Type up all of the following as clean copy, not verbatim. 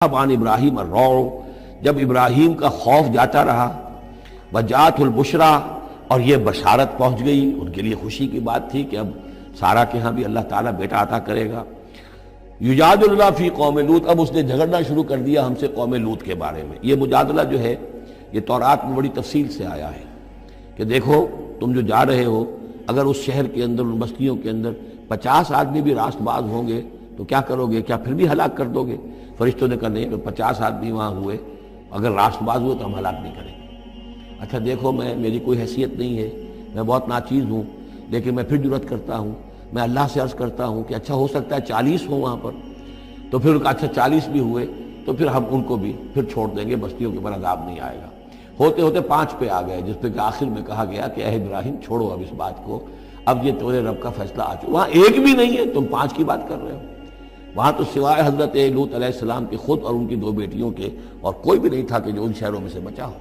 اب عن ابراہیم الروع، جب ابراہیم کا خوف جاتا رہا، وجاءت البشریٰ، اور یہ بشارت پہنچ گئی، ان کے لیے خوشی کی بات تھی کہ اب سارا کے ہاں بھی اللہ تعالیٰ بیٹا عطا کرے گا۔ یجادلنا فی قوم لوط، اب اس نے جھگڑنا شروع کر دیا ہم سے قوم لوط کے بارے میں۔ یہ مجادلہ جو ہے یہ تورات میں بڑی تفصیل سے آیا ہے کہ دیکھو تم جو جا رہے ہو، اگر اس شہر کے اندر ان بستیوں کے اندر 50 آدمی بھی راست باز ہوں گے تو کیا کرو گے؟ کیا پھر بھی ہلاک کر دو گے؟ فرشتوں نے کہا نہیں، 50 آدمی وہاں ہوئے، اگر راست باز ہوئے تو ہم ہلاک نہیں کریں گے۔ اچھا دیکھو، میری کوئی حیثیت نہیں ہے، میں بہت ناچیز ہوں، لیکن میں پھر جرأت کرتا ہوں، میں اللہ سے عرض کرتا ہوں کہ اچھا ہو سکتا ہے 40 ہوں وہاں پر، تو پھر اچھا 40 بھی ہوئے تو پھر ہم ان کو بھی پھر چھوڑ دیں گے، بستیوں کے پر عذاب نہیں آئے گا۔ ہوتے ہوتے 5 پہ آ گئے، جس پہ کہ آخر میں کہا گیا کہ اے ابراہیم چھوڑو اب اس بات کو، اب یہ تمہارے رب کا فیصلہ آ چکا۔ وہاں ایک بھی نہیں ہے، تم 5 کی بات کر رہے ہو۔ وہاں تو سوائے حضرت لوط علیہ السلام کے خود اور ان کی 2 بیٹیوں کے اور کوئی بھی نہیں تھا کہ جو ان شہروں میں سے بچا ہو۔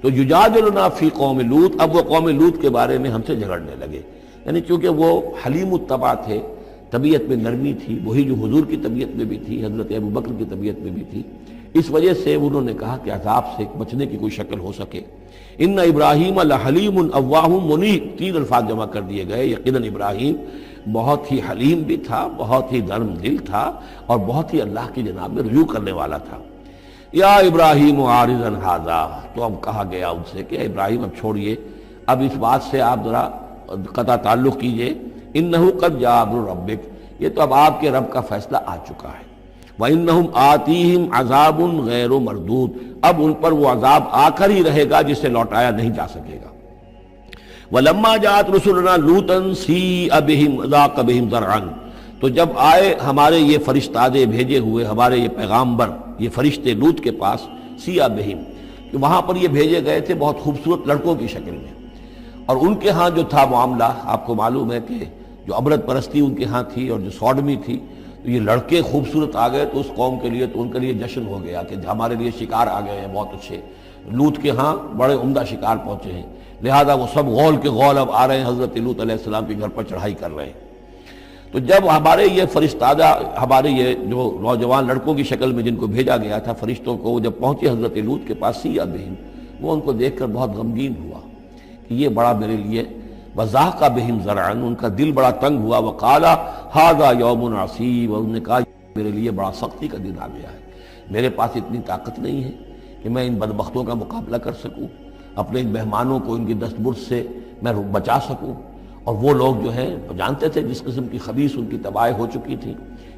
تو یجادلنا فی قوم لوط، اب وہ قوم لوط کے بارے میں ہم سے جھگڑنے لگے، یعنی چونکہ وہ حلیم الطبع تھے، طبیعت میں نرمی تھی، وہی جو حضور کی طبیعت میں بھی تھی، حضرت ابوبکر کی طبیعت میں بھی تھی، اس وجہ سے انہوں نے کہا کہ عذاب سے بچنے کی کوئی شکل ہو سکے۔ ان ابراہیم لحلیم اواہ منیب، 3 الفاظ جمع کر دیے گئے۔ یقیناً ابراہیم بہت ہی حلیم بھی تھا، بہت ہی نرم دل تھا، اور بہت ہی اللہ کی جناب میں رجوع کرنے والا تھا۔ یا ابراہیم عارض عن ھذا، تو اب کہا گیا ان سے کہ ابراہیم اب چھوڑیے، اب اس بات سے آپ ذرا قطع تعلق کیجئے۔ انہ قد جاء امر ربک، یہ تو اب آپ کے رب کا فیصلہ آ چکا ہے۔ وانہم آتیہم عذاب غیر مردود، اب ان پر وہ عذاب آ کر ہی رہے گا جسے لوٹایا نہیں جا سکے گا۔ وَلَمَّا جَاءَتْ رُسُلُنَا لُوطًا سِیءَ بِهِمْ ضَاقَ بِهِمْ ذَرْعًا، تو جب آئے ہمارے یہ فرشتادے بھیجے ہوئے، ہمارے یہ پیغامبر، یہ فرشتے لوط کے پاس، سِیءَ بِهِمْ، کہ وہاں پر یہ بھیجے گئے تھے بہت خوبصورت لڑکوں کی شکل میں، اور ان کے ہاں جو تھا معاملہ، آپ کو معلوم ہے کہ جو عبرت پرستی ان کے ہاں تھی اور جو سوڈمی تھی، تو یہ لڑکے خوبصورت آ گئے تو اس قوم کے لیے، تو ان کے لیے جشن ہو گیا کہ ہمارے لیے شکار آ گئے ہیں بہت اچھے، لوط کے ہاں بڑے عمدہ شکار پہنچے ہیں، لہذا وہ سب غول کے غول اب آ رہے ہیں، حضرت لوط علیہ السلام کے گھر پر چڑھائی کر رہے ہیں۔ تو جب ہمارے یہ فرشتادہ، ہمارے یہ جو نوجوان لڑکوں کی شکل میں جن کو بھیجا گیا تھا فرشتوں کو، جب پہنچے حضرت لوط کے پاس، سیء بہم، وہ ان کو دیکھ کر بہت غمگین ہوا کہ یہ بڑا میرے لیے، وضاق بہم ذرعن، ان کا دل بڑا تنگ ہوا، وقال ھذا یوم عصیب، اور انہوں نے کہا میرے لیے بڑا سختی کا دن آ گیا ہے، میرے پاس اتنی طاقت نہیں ہے کہ میں ان بدبختوں کا مقابلہ کر سکوں، اپنے ان مہمانوں کو ان کی دست برد سے میں بچا سکوں۔ اور وہ لوگ جو ہیں جانتے تھے جس قسم کی خبیث ان کی تباہی ہو چکی تھی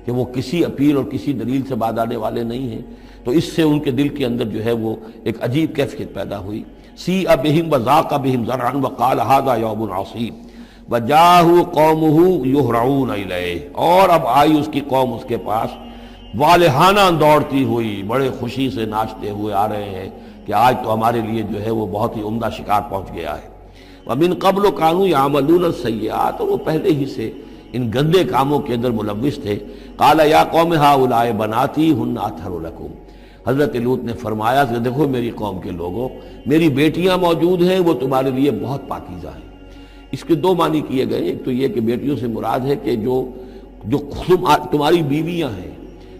کہ وہ کسی اپیل اور کسی دلیل سے بعد آنے والے نہیں ہیں، تو اس سے ان کے دل کے اندر جو ہے وہ ایک عجیب کیفیت پیدا ہوئی۔ سیء بہم وضاق بہم ذرعا وقال ھذا یوم عصیب وجاءہ قومہ یہرعون الیہ، اور اب آئی اس کی قوم اس کے پاس والہانہ دوڑتی ہوئی، بڑے خوشی سے ناچتے ہوئے آ رہے ہیں کہ آج تو ہمارے لیے جو ہے وہ بہت ہی عمدہ شکار پہنچ گیا ہے۔ وَمِن قَبْلُ كَانُوا يَعْمَلُونَ السَّيِّئَاتِ، وہ پہلے ہی سے ان گندے کاموں کے اندر ملوث تھے۔ قَالَ يَا قَوْمِ هَؤُلَاءِ بَنَاتِي هُنَّ أَطْهَرُ لَكُمْ، حضرت لوط نے فرمایا کہ دیکھو میری قوم کے لوگوں، میری بیٹیاں موجود ہیں، وہ تمہارے لیے بہت پاکیزہ ہیں۔ اس کے 2 معنی کیے گئے، ایک تو یہ کہ بیٹیوں سے مراد ہے کہ جو تمہاری بیویاں ہیں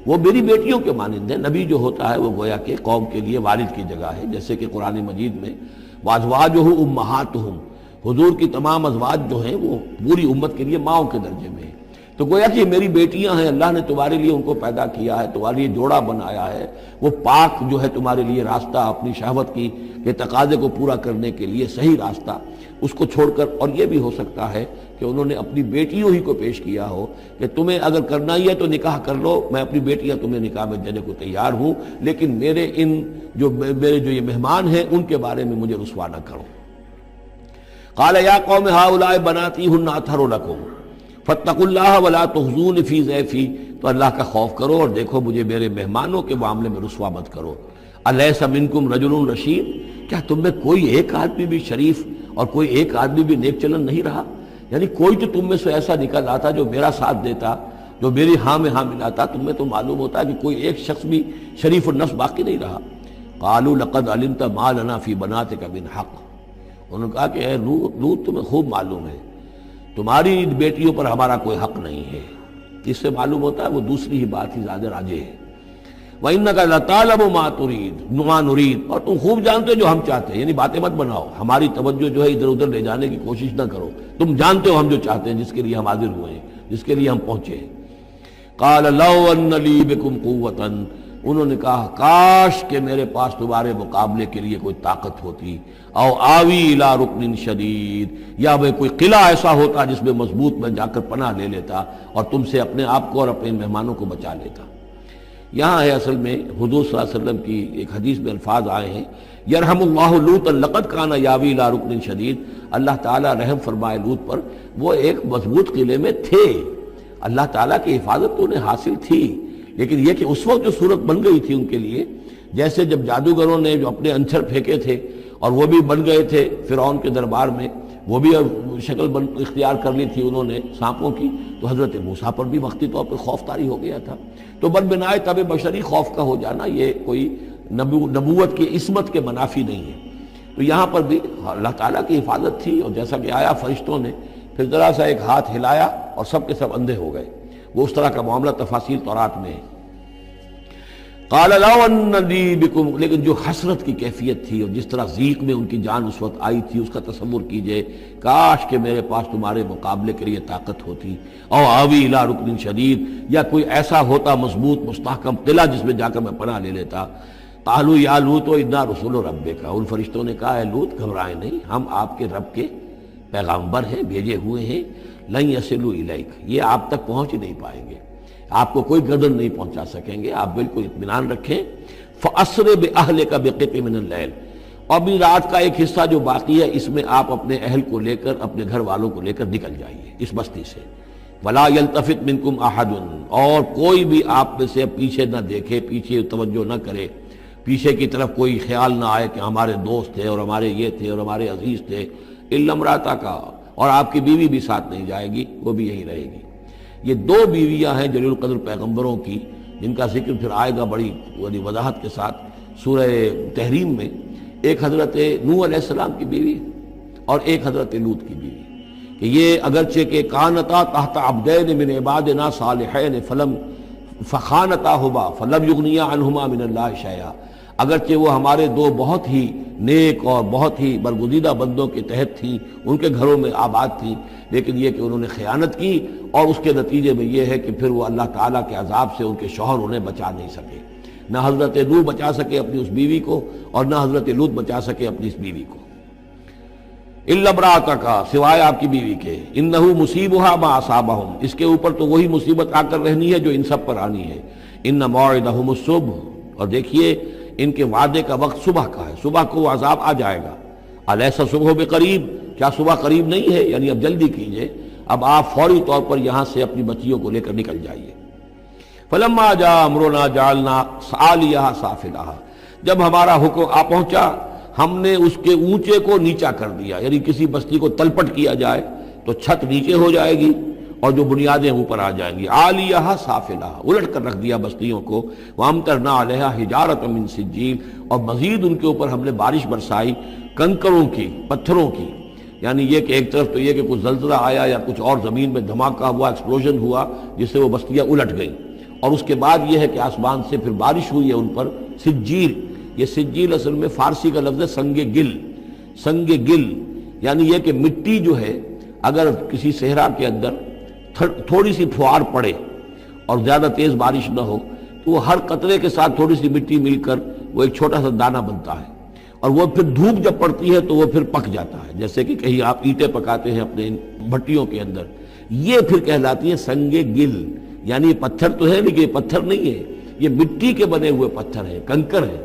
وہ میری بیٹیوں کے مانند ہیں۔ نبی جو ہوتا ہے وہ گویا کہ قوم کے لیے والد کی جگہ ہے، جیسے کہ قرآن مجید میں وَأَزْوَاجُهُ أُمَّهَاتُهُمْ، حضور کی تمام ازواج جو ہیں وہ پوری امت کے لیے ماؤں کے درجے میں ہیں، تو گویا کہ یہ میری بیٹیاں ہیں، اللہ نے تمہارے لیے ان کو پیدا کیا ہے، تمہارے لیے جوڑا بنایا ہے، وہ پاک جو ہے تمہارے لیے راستہ، اپنی شہوت کی کے تقاضے کو پورا کرنے کے لیے صحیح راستہ اس کو چھوڑ کر، اور یہ بھی ہو سکتا ہے کہ انہوں نے اپنی بیٹیوں ہی کو پیش کیا ہو کہ تمہیں اگر کرنا ہی ہے تو نکاح کر لو، میں اپنی بیٹیاں تمہیں نکاح میں دینے کو تیار ہوں، لیکن میرے جو یہ مہمان ہیں ان کے بارے میں مجھے رسوا نہ کرو۔ قال یا قوم هؤلاء بناتی هن اطہر لکم فاتقوا اللہ ولا تخزون فی ضیفی، تو اللہ کا خوف کرو اور دیکھو مجھے میرے مہمانوں کے معاملے میں رسوا مت کرو۔ الیس منکم رجل رشید، کیا تم میں کوئی ایک آدمی بھی شریف اور کوئی ایک آدمی بھی نیک چلن نہیں رہا؟ یعنی کوئی تو تم میں سے ایسا نکل آتا جو میرا ساتھ دیتا، جو میری ہاں میں ہاں ملاتا، تم میں تو معلوم ہوتا ہے کہ کوئی ایک شخص بھی شریف النفس باقی نہیں رہا۔ قالوا لقد علمت ما لنا فی بناتک من حق، انہوں نے کہا کہ اے لوط تمہیں خوب معلوم ہے تمہاری بیٹیوں پر ہمارا کوئی حق نہیں ہے۔ اس سے معلوم ہوتا ہے وہ دوسری ہی بات ہی زیادہ راجح ہے۔ وَإِنَّكَ لَتَعْلَمُ مَا نُرِيدُ، اور تم خوب جانتے جو ہم چاہتے ہیں، یعنی باتیں مت بناؤ، ہماری توجہ جو ہے ادھر ادھر لے جانے کی کوشش نہ کرو، تم جانتے ہو ہم جو چاہتے ہیں، جس کے لیے ہم حاضر ہوئے ہیں، جس کے لیے ہم پہنچے ہیں۔ قَالَ لَوْ أَنَّ لِي بِكُمْ قُوَّةً، انہوں نے کہا کاش کہ میرے پاس تمہارے مقابلے کے لیے کوئی طاقت ہوتی، او آوی الی رکن شدید، یا وہ کوئی قلعہ ایسا ہوتا جس میں مضبوط میں جا کر پناہ لے لیتا اور تم سے اپنے آپ کو اور اپنے مہمانوں کو بچا لیتا۔ یہاں ہے اصل میں حضور صلی اللہ علیہ وسلم کی ایک حدیث میں الفاظ آئے ہیں، یرحم اللہ لوطا لقد کان یاوی الی رکن شدید، اللہ تعالیٰ رحم فرمائے لوط پر، وہ ایک مضبوط قلعے میں تھے، اللہ تعالیٰ کی حفاظت تو انہیں حاصل تھی، لیکن یہ کہ اس وقت جو صورت بن گئی تھی ان کے لیے، جیسے جب جادوگروں نے جو اپنے انچھر پھینکے تھے اور وہ بھی بن گئے تھے فرعون کے دربار میں، وہ بھی شکل اختیار کر لی تھی انہوں نے سانپوں کی، تو حضرت موسیٰ پر بھی وقتی طور پر خوف طاری ہو گیا تھا۔ تو بدبنائے طبع بشری خوف کا ہو جانا یہ کوئی نبوت کی عصمت کے منافی نہیں ہے۔ تو یہاں پر بھی اللہ تعالیٰ کی حفاظت تھی، اور جیسا کہ آیا فرشتوں نے پھر ذرا سا ایک ہاتھ ہلایا اور سب کے سب اندھے ہو گئے، وہ اس طرح کا معاملہ تفاصیل تورات میں ہے۔ قال لو ان لی بکم، لیکن جو حسرت کی کیفیت تھی اور جس طرح ضیق میں ان کی جان اس وقت آئی تھی، اس کا تصور کیجئے، کاش کہ میرے پاس تمہارے مقابلے کے لیے طاقت ہوتی، او آوی الی رکن شدید، یا کوئی ایسا ہوتا مضبوط مستحکم قلعہ جس میں جا کر میں پناہ لے لیتا۔ قالوا یا لوط انا رسول ربک، ان فرشتوں نے کہا اے لوط گھبرائیں نہیں، ہم آپ کے رب کے پیغامبر ہیں، بھیجے ہوئے ہیں، لن یصلوا الیک، یہ آپ تک پہنچ ہی نہیں پائیں گے، آپ کو کوئی گردن نہیں پہنچا سکیں گے، آپ بالکل اطمینان رکھیں۔ فَأَسْرِ بِأَهْلِكَ بِقِطْعٍ مِّنَ اللَّيْلِ، اور بھی رات کا ایک حصہ جو باقی ہے اس میں آپ اپنے اہل کو لے کر، اپنے گھر والوں کو لے کر نکل جائیے اس بستی سے۔ وَلَا يَلْتَفِتْ مِنْكُمْ أَحَدٌ، اور کوئی بھی آپ میں سے پیچھے نہ دیکھے، پیچھے توجہ نہ کرے، پیچھے کی طرف کوئی خیال نہ آئے کہ ہمارے دوست تھے اور ہمارے یہ تھے اور ہمارے عزیز تھے، إِلَّا امْرَأَتَكَ، اور آپ کی بیوی بھی ساتھ نہیں جائے گی، وہ بھی یہیں رہے گی۔ یہ دو بیویاں ہیں جلیل القدر پیغمبروں کی، جن کا ذکر پھر آئے گا بڑی وضاحت کے ساتھ سورہ تحریم میں، ایک حضرت نوح علیہ السلام کی بیوی اور ایک حضرت لوط کی بیوی، کہ یہ اگرچہ کہ کانتا تحت عبدین من عبادنا صالحین فخانتاہما فلم یغنیا عنہما من اللہ شیئا، اگرچہ وہ ہمارے دو بہت ہی نیک اور بہت ہی برگزیدہ بندوں کے تحت تھیں، ان کے گھروں میں آباد تھیں، لیکن یہ کہ انہوں نے خیانت کی، اور اس کے نتیجے میں یہ ہے کہ پھر وہ اللہ تعالیٰ کے عذاب سے ان کے شوہر انہیں بچا نہیں سکے، نہ حضرت نوح بچا سکے اپنی اس بیوی کو اور نہ حضرت لوط بچا سکے اپنی اس بیوی کو۔ الا امرأتک، سوائے آپ کی بیوی کے، انہ مصیبھا ما اصابہم، اس کے اوپر تو وہی مصیبت آ کر رہنی ہے جو ان سب پر آنی ہے۔ ان موعدہم الصبح، اور دیکھیے ان کے وعدے کا وقت صبح کا ہے، صبح کو وہ عذاب آ جائے گا۔ الیس الصبح بقریب، کیا صبح قریب نہیں ہے؟ یعنی اب جلدی کیجئے، اب آپ فوری طور پر یہاں سے اپنی بچیوں کو لے کر نکل جائیے۔ فلما جاء امرنا جعلنا عالیہا سافلہا، جب ہمارا حکم آ پہنچا ہم نے اس کے اونچے کو نیچا کر دیا، یعنی کسی بستی کو تلپٹ کیا جائے تو چھت نیچے ہو جائے گی اور جو بنیادیں اوپر آ جائیں گی، عالیہا سافلہا، الٹ کر رکھ دیا بستیوں کو۔ وامطرنا علیہا حجارۃ من سجیل، اور مزید ان کے اوپر ہم نے بارش برسائی کنکروں کی، پتھروں کی، یعنی یہ کہ ایک طرف تو یہ کہ کچھ زلزلہ آیا یا کچھ اور زمین میں دھماکہ ہوا، ایکسپلوژن ہوا جس سے وہ بستیاں الٹ گئیں، اور اس کے بعد یہ ہے کہ آسمان سے پھر بارش ہوئی ہے ان پر سجیل۔ یہ سجیل اصل میں فارسی کا لفظ ہے سنگ گل، سنگ گل یعنی یہ کہ مٹی جو ہے اگر کسی صحرا کے اندر تھوڑی سی پھوار پڑے اور زیادہ تیز بارش نہ ہو تو وہ ہر قطرے کے ساتھ تھوڑی سی مٹی مل کر وہ ایک چھوٹا سا دانہ بنتا ہے، اور وہ پھر دھوپ جب پڑتی ہے تو وہ پھر پک جاتا ہے، جیسے کہ کہیں آپ اینٹیں پکاتے ہیں اپنے بھٹیوں کے اندر، یہ پھر کہلاتی ہے سنگ گل، یعنی یہ پتھر تو ہے لیکن یہ پتھر نہیں ہے، یہ مٹی کے بنے ہوئے پتھر ہیں، کنکر ہیں۔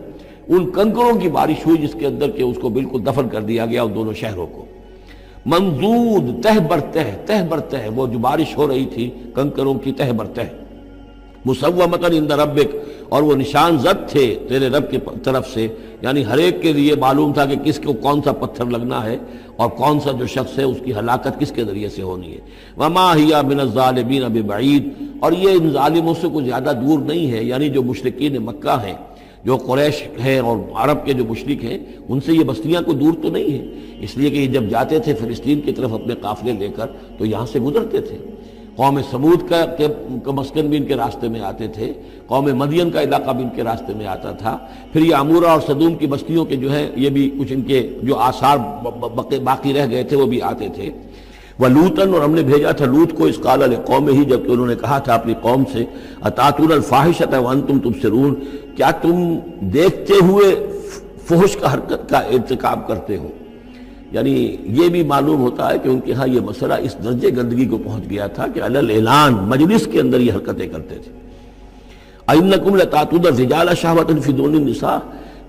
ان کنکروں کی بارش ہوئی جس کے اندر کہ اس کو بالکل دفن کر دیا گیا ان دونوں شہروں کو۔ منضود، تہ بر تہ، تہ بر تہ، وہ جو بارش ہو رہی تھی کنکروں کی تہ بر تہ، مسومۃ عند ربک، اور وہ نشان زد تھے تیرے رب کی طرف سے، یعنی ہر ایک کے لیے معلوم تھا کہ کس کو کون سا پتھر لگنا ہے اور کون سا جو شخص ہے اس کی ہلاکت کس کے ذریعے سے ہونی ہے۔ وما ہی من الظالمین ببعید، اور یہ ان ظالموں سے کوئی زیادہ دور نہیں ہے، یعنی جو مشرکین مکہ ہیں، جو قریش ہیں اور عرب کے جو مشرک ہیں، ان سے یہ بستیاں کوئی دور تو نہیں ہیں، اس لیے کہ یہ جب جاتے تھے فلسطین کی طرف اپنے قافلے لے کر تو یہاں سے گزرتے تھے۔ قوم سمود کا مسکن بھی ان کے راستے میں آتے تھے، قوم مدین کا علاقہ بھی ان کے راستے میں آتا تھا، پھر یہ عمورہ اور صدوم کی بستیوں کے جو ہے یہ بھی کچھ ان کے جو آثار باقی رہ گئے تھے وہ بھی آتے تھے۔ وَلُوطًا، اور ہم نے بھیجا تھا لوط کو، اذ قال لقومہ، جبکہ انہوں نے کہا تھا اپنی قوم سے، اتاتون الفاحشۃ وانتم تبصرون، کیا تم دیکھتے ہوئے فحش کا حرکت کا ارتکاب کرتے ہو؟ یعنی یہ بھی معلوم ہوتا ہے کہ ان کے ہاں یہ مسئلہ اس درجے گندگی کو پہنچ گیا تھا کہ علی الاعلان مجلس کے اندر یہ حرکتیں کرتے تھے۔ اَإِنَّكُمْ لَتَأْتُونَ الرِّجَالَ شَهْوَةً فِي دُونِ النِّسَاءِ،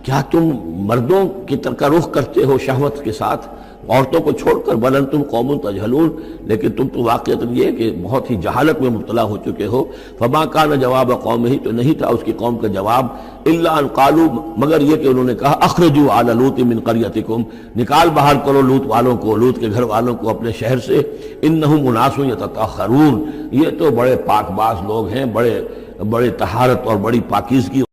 کیا تم مردوں کی طرح رخ کرتے ہو شہوت کے ساتھ عورتوں کو چھوڑ کر؟ بل انتم قوم تجہلون، لیکن تم تو واقعتاً یہ کہ بہت ہی جہالت میں مبتلا ہو چکے ہو۔ فما کان جواب قومہ، تو نہیں تھا اس کی قوم کا جواب، الا ان قالوا، مگر یہ کہ انہوں نے کہا، اخرجوا آل لوط من قریتکم، نکال باہر کرو لوط والوں کو، لوط کے گھر والوں کو اپنے شہر سے، انہم اناس یتطہرون، یہ تو بڑے پاک باز لوگ ہیں، بڑے طہارت اور بڑی پاکیزگی